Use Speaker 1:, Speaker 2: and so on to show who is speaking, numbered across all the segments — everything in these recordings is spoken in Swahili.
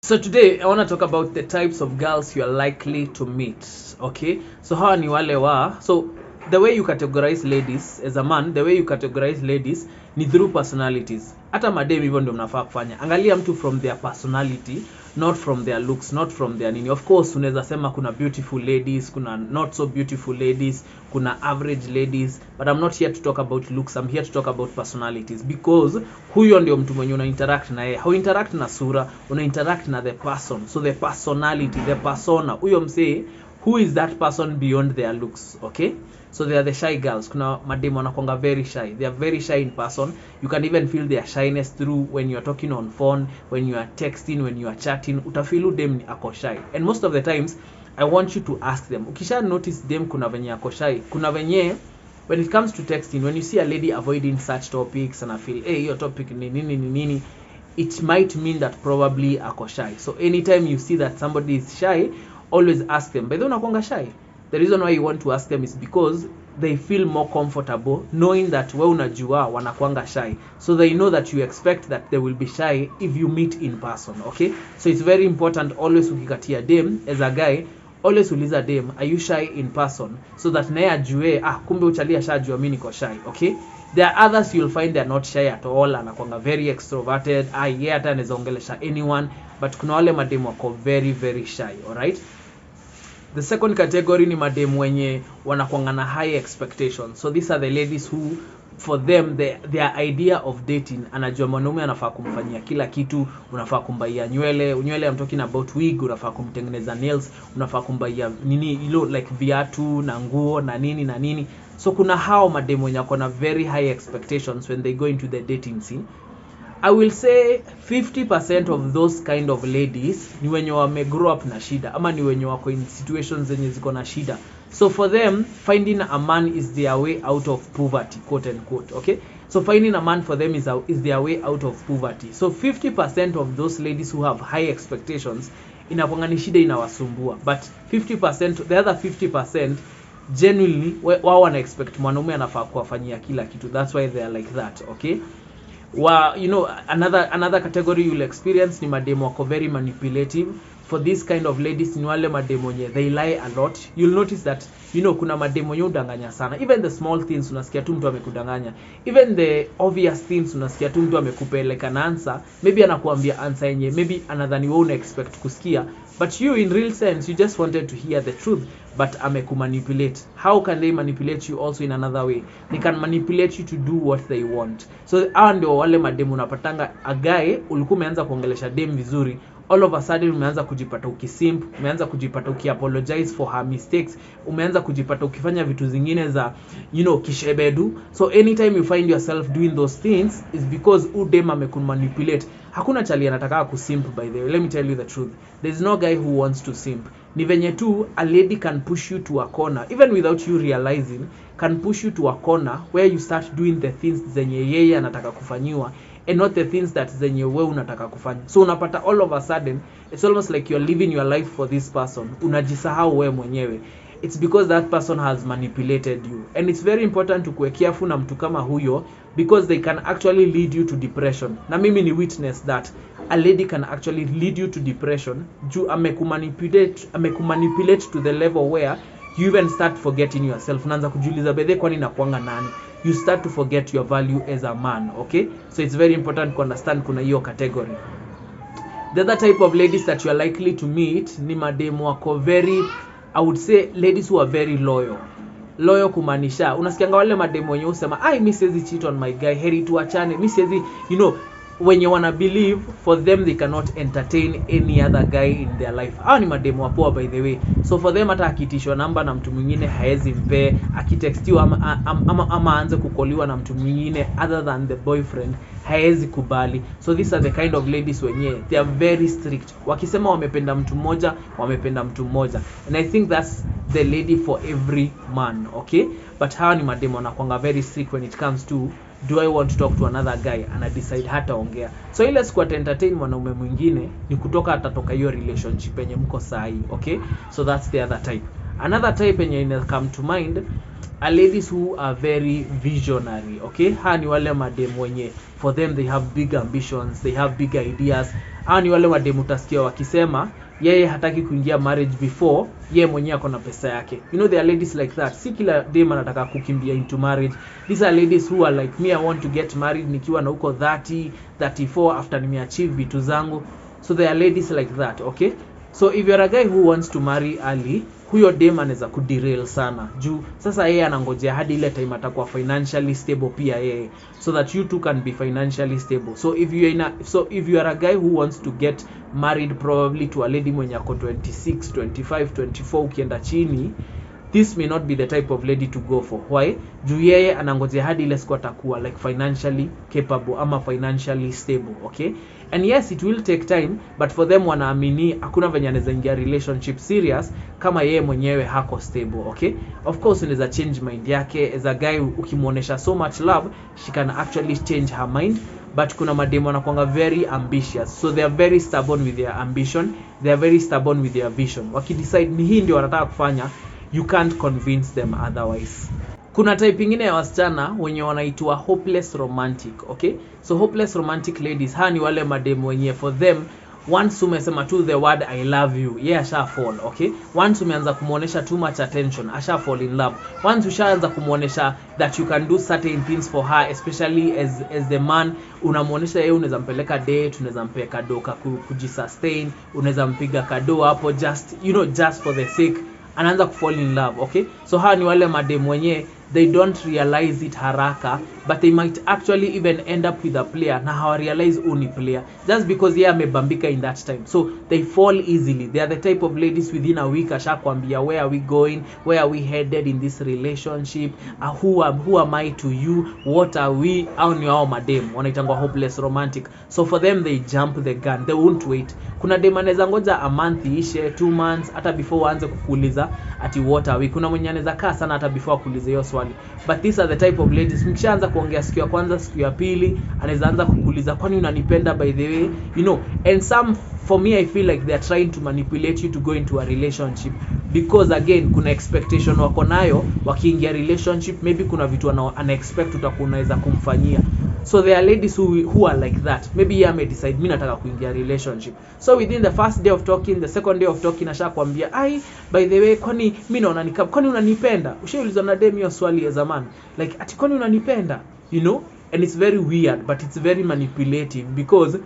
Speaker 1: So today I want to talk about the types of girls you are likely to meet. Okay, so hawa ni wale wa, so the way you categorize ladies as a man, the way you categorize ladies ni through personalities. Hata madem hivyo ndio mnafaa kufanya. Angalia mtu from their personality, not from their looks, not from their nini. Of course unaweza sema kuna beautiful ladies, kuna not so beautiful ladies, kuna average ladies, but I'm not here to talk about looks. I'm here to talk about personalities, because huyo ndio mtu mwenye una interact na yeye. How interact na sura, una interact na the person. So the personality, the persona, huyo msee, who is that person beyond their looks. Okay, so they are the shy girls. Kuna mademo wanakuanga very shy. They are very shy in person. You can even feel their shyness through when you are talking on phone, when you are texting, when you are chatting. Utafilu dem ni ako shy, and most of the times I want you to ask them. Ukisha notice dem kuna venye ako shy, kuna venye when it comes to texting, when you see a lady avoiding such topics and I feel your topic ni nini, it might mean that probably ako shy. So anytime you see that somebody is shy, always ask them, by the way unakuanga shy? The reason why you want to ask them is because they feel more comfortable knowing that we unajua wanakuanga shy, so they know that you expect that they will be shy if you meet in person. Okay, so it's very important always ukikatia dem as a guy, always uliza dem, are you shy in person, so that naye ajue kumbe uchalia shajua mimi niko shy. Okay, there are others you'll find they're not shy at all, anakuanga very extroverted, hata anaweza ongelesha anyone, but kuna wale mademu wako very very shy. Alright, the second category ni mademu wenye wanakuanga na high expectations. So these are the ladies who, for them, their idea of dating, anajua mwanaume anafaa kumfanyia kila kitu. Unafaa kumbaia nywele, I'm talking about wig, unafaa kumtengeneza nails, unafaa kumbaia nini like viatu na nguo na nini. So kuna hao mademu wenye wako na very high expectations when they go into the dating scene. I will say 50% of those kind of ladies ni wenye wame grow up na shida, ama ni wenye wako in situations zenye ziko na shida. So for them, finding a man is their way out of poverty, quote unquote. Okay, so finding a man for them is their way out of poverty. So 50% of those ladies who have high expectations, inakuanga ni shida inawasumbua, but 50%, the other 50%, genuinely wao wana expect mwanaume anafaa kuwafanyia kila kitu. That's why they are like that. Okay, another category you'll experience ni mademo wako very manipulative. For this kind of ladies ni wale mademo nye they lie a lot. You'll notice that kuna mademo nye udanganya sana. Even the small things unasikia tu mtu amekudanganya. Even the obvious things unasikia tu mtu amekupeleka na answer. Maybe anakuambia answer yenye maybe anadhani wewe una expect kusikia, but you in real sense you just wanted to hear the truth, but amekumanipulate. How can they manipulate you also in another way? They can manipulate you to do what they want. So ndio wale mademu unapatanga a guy ulikuwa umeanza kuongelesha dem vizuri, all of a sudden umeanza kujipata ukisimp, umeanza kujipata ukiapologize for her mistakes, umeanza kujipata ukifanya vitu zingine za kishebedu. So anytime you find yourself doing those things is because udem amekumanipulate. Hakuna chali anataka kusimp, by the way. Let me tell you the truth. There's no guy who wants to simp. Ni venye tu a lady can push you to a corner, even without you realizing, can push you to a corner where you start doing the things zenye yeye anataka kufanyiwa, and not the things that zenye wewe unataka kufanya. So unapata all of a sudden it's almost like you're living your life for this person, unajisahau wewe mwenyewe. It's because that person has manipulated you, and it's very important to kuwe careful na mtu kama huyo, because they can actually lead you to depression. Na mimi ni witness that a lady can actually lead you to depression juu amekumanipulate to the level where you even start forgetting yourself. Unaanza kujiuliza bedhe kwani nakuanga nani? You start to forget your value as a man. Okay, so it's very important to understand kuna hiyo category. The other type of ladies that you are likely to meet ni mademu wako very, I would say, ladies who are very loyal. Loyal kumaanisha unasikianga wale mademu wenye usema mimi siwezi cheat on my guy, heri tuachane, mimi siwezi, when you wanna believe for them they cannot entertain any other guy in their life. Hao ni mademu wapoa, by the way. So for them hata akitishwa namba na mtu mwingine haezi mpe, akitextiwa ama aanze kukoliwa na mtu mwingine other than the boyfriend haezi kubali. So these are the kind of ladies wenye they are very strict. Wakisema wamependa mtu mmoja, wamependa mtu mmoja, and I think that's the lady for every man. Okay, but hao ni mademu wanakuanga very strict when it comes to, do I want to talk to another guy, and I decide hata ongea. So ile siku entertain mwanaume mwingine ni kutoka atatoka hiyo relationship yenye mko sahi. Okay, so that's the other type. Another type yenye ina come to mind, are ladies who are very visionary, okay? Hawa ni wale madem wenye for them they have big ambitions, they have big ideas. Hawa ni wale madem utasikia wakisema yeye hataki kuingia marriage before yeye mwenyewe ako na pesa yake. You know, there are ladies like that. Si kila dem anataka kukimbia into marriage. These are ladies who are like me, I want to get married nikiwa na uko 30, 34 after nimeachieve vitu zangu. So there are ladies like that, okay? So if you're a guy who wants to marry early, huyo dem anaweza kuderail sana. Juu sasa yeye anangojea hadi ile time atakuwa financially stable pia yeye, so that you too can be financially stable. So if you are a guy who wants to get married probably to a lady mwenye ako 26, 25, 24 ukienda chini, this may not be the type of lady to go for. Why? Juu yeye anangojea hadi ile siku atakuwa like financially capable ama financially stable, okay? And yes, it will take time, but for them wanaamini hakuna venye anaweza ingia relationship serious kama yeye mwenyewe hako stable, okay? Of course unaweza change mind yake. As a guy ukimuonesha so much love, she can actually change her mind. But kuna mademo wanakuanga very ambitious, so they are very stubborn with their ambition, they are very stubborn with their vision. Wakidecide ni hii ndio wanataka kufanya, you can't convince them otherwise. Kuna type ingine ya wasichana wenye wanaitwa hopeless romantic, okay? So hopeless romantic ladies, hawa ni wale madem wenye for them once umesema tu the word I love you, yeah, asha fall, okay? Once umeanza kumuonesha too much attention, asha fall in love. Once ushaanza kumuonesha that you can do certain things for her, especially as the man, unamuonesha yeye unaweza mpeleka date, unaweza mpeka doka kujisustain, unaweza mpiga kado hapo just, you know, just for the sake, anaanza kufall in love, okay? So hawa ni wale madem wenye they don't realize it haraka, but they might actually even end up with a player na hawa realize uni player just because yeye amebambika in that time. So they fall easily. They are the type of ladies within a week ashakwambia where are we going, where are we headed in this relationship, who am I to you, what are we. Au ni wao madem wanaitangwa hopeless romantic. So for them they jump the gun, they won't wait. Kuna dem anaweza ngoja a month ishe, 2 months hata before waanze kukuuliza ati what are we. Kuna mwenye anaweza kaa sana hata before kuuliza hiyo swali. But these are the type of ladies, mkishaanza kuongea siku ya kwanza, siku ya pili, anaweza anza kukuuliza kwani unanipenda by the way, you know. And some, for me, I feel like they are trying to manipulate you to go into a relationship, because again kuna expectation wako nayo wakiingia relationship, maybe kuna vitu ana expect utakuwa unaweza kumfanyia. So there are ladies who are like that. Maybe yeye amedecide mimi nataka kuingia relationship, so within the first day of talking, the second day of talking, ashakwambia ai by the way kwani mimi naona kwani unanipenda. Ushaulizwa na dem hiyo swali ya zamani, like ati kwani unanipenda, you know? And it's very weird, but it's very manipulative, because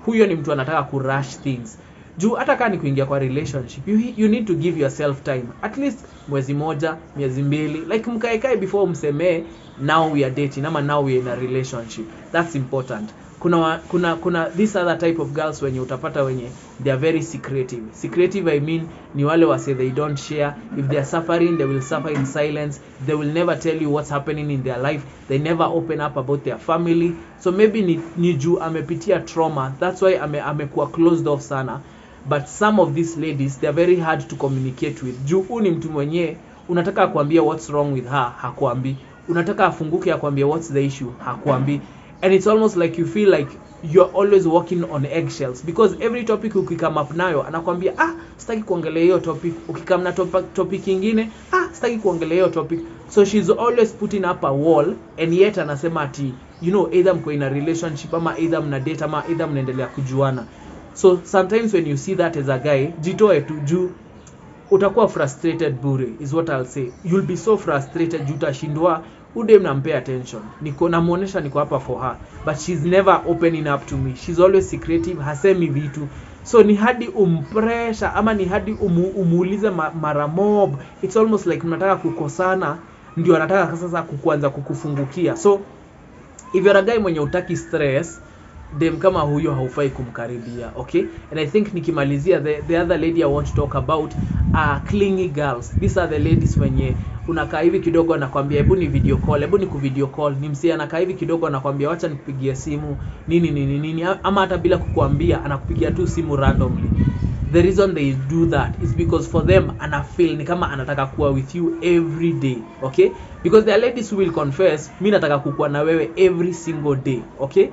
Speaker 1: huyo ni mtu anataka ku rush things. Juu hata kama ni kuingia kwa relationship, you need to give yourself time, at least mwezi moja, miezi mbili, like mkaekae before mseme now we are dating ama now we are in a relationship. That's important. Kuna this other type of girls wenye utapata wenye they are very secretive. Secretive, I mean ni wale wase they don't share. If they are suffering, they will suffer in silence. They will never tell you what's happening in their life. They never open up about their family. So maybe ni juu amepitia trauma, that's why amekuwa closed off sana. But some of these ladies, they are very hard to communicate with. Juu ni mtu mwenye unataka kuambia what's wrong with her, hakuambi. Unataka afunguke akwambia what's the issue, hakuambi. And it's almost like you feel like you're always walking on eggshells, because every topic ukikam up nayo anakwambia sitaki kuongelea hiyo topic. Ukikam na topic nyingine sitaki kuongelea hiyo topic. So she's always putting up a wall, and yet anasema ati, you know, either mko in a relationship ama either mna date ama either mnaendelea kujuana. So sometimes when you see that as a guy, jitoe tu juu utakuwa frustrated bure, is what I'll say. You'll be so frustrated juu utashindwa ude mnampea attention. Niko namuonesha niko hapa for her, but she's never opening up to me. She's always secretive, hasemi vitu. So ni hadi umpressure ama ni hadi umuulize mara mob. It's almost like mnataka kukosana ndio anataka sasa kuanza kukufungukia. So if you're a guy mwenye utaki stress, dem kama huyo haufai kumkaribia, okay? And I think nikimalizia, the other lady I want to talk about are clingy girls. These are the ladies wenye unakaa hivi kidogo anakuambia hebu ni video call, hebu ni ku video call. Ni msia anakaa hivi kidogo anakuambia acha nikupigie simu nini, ama hata bila kukuambia anakupigia tu simu randomly. The reason they do that is because for them ana feel ni kama anataka kuwa with you every day, okay? Because there are ladies who will confess mimi nataka kukuwa na wewe every single day, okay?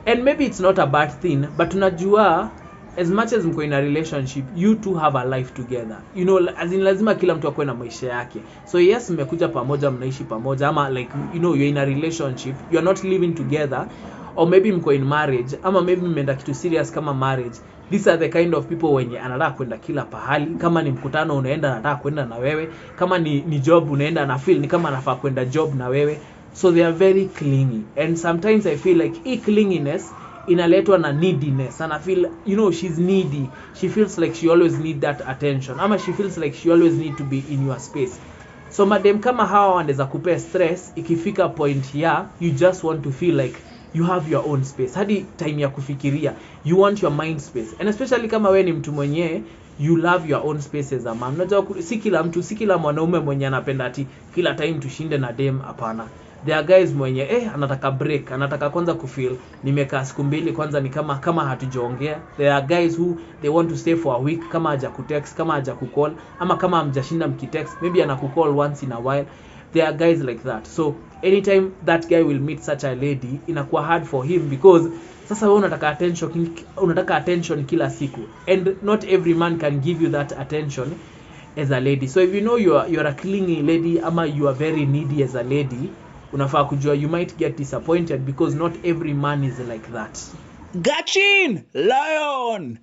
Speaker 1: And maybe it's not a bad thing, but unajua as much as mko in a relationship, you two have a life together, you know, as in lazima kila mtu akue na maisha yake. So yes, mmekuja pamoja, mnaishi pamoja, ama like, you know, you're in a relationship, you're not living together, or maybe mko in marriage, ama maybe mmeenda kitu serious kama marriage. These are the kind of people wenye anataka kwenda kila pahali. Kama ni mkutano unaenda, anataka kwenda na wewe. Kama ni job unaenda, na feel ni kama anafaa kwenda job na wewe. So they are very clingy, and sometimes I feel like hii clinginess inaletwa na neediness, and I feel, you know, she's needy. She feels like she always need that attention, ama she feels like she always need to be in your space. So madem kama hawa wanaweza kupea stress ikifika point ya you just want to feel like you have your own space, hadi time ya kufikiria, you want your mind space. And especially kama we ni mtu mwenye you love your own space as a man. Unajua si kila mtu, si kila mwanaume mwenye anapenda ati kila time tushinde na dem, hapana. There are guys mwenye anataka break, anataka kwanza kufeel nimekaa siku mbili kwanza ni kama hatujaongea. There are guys who they want to stay for a week, kama haja kutext, kama haja kucall, ama kama hamjashinda mkitext, maybe anakucall once in a while. There are guys like that. So anytime that guy will meet such a lady, inakuwa hard for him, because sasa wewe unataka attention kila siku, and not every man can give you that attention as a lady. So if you know you are a clingy lady, ama you are very needy as a lady, unafaa kujua you might get disappointed, because not every man is like that.
Speaker 2: Gachin Lion.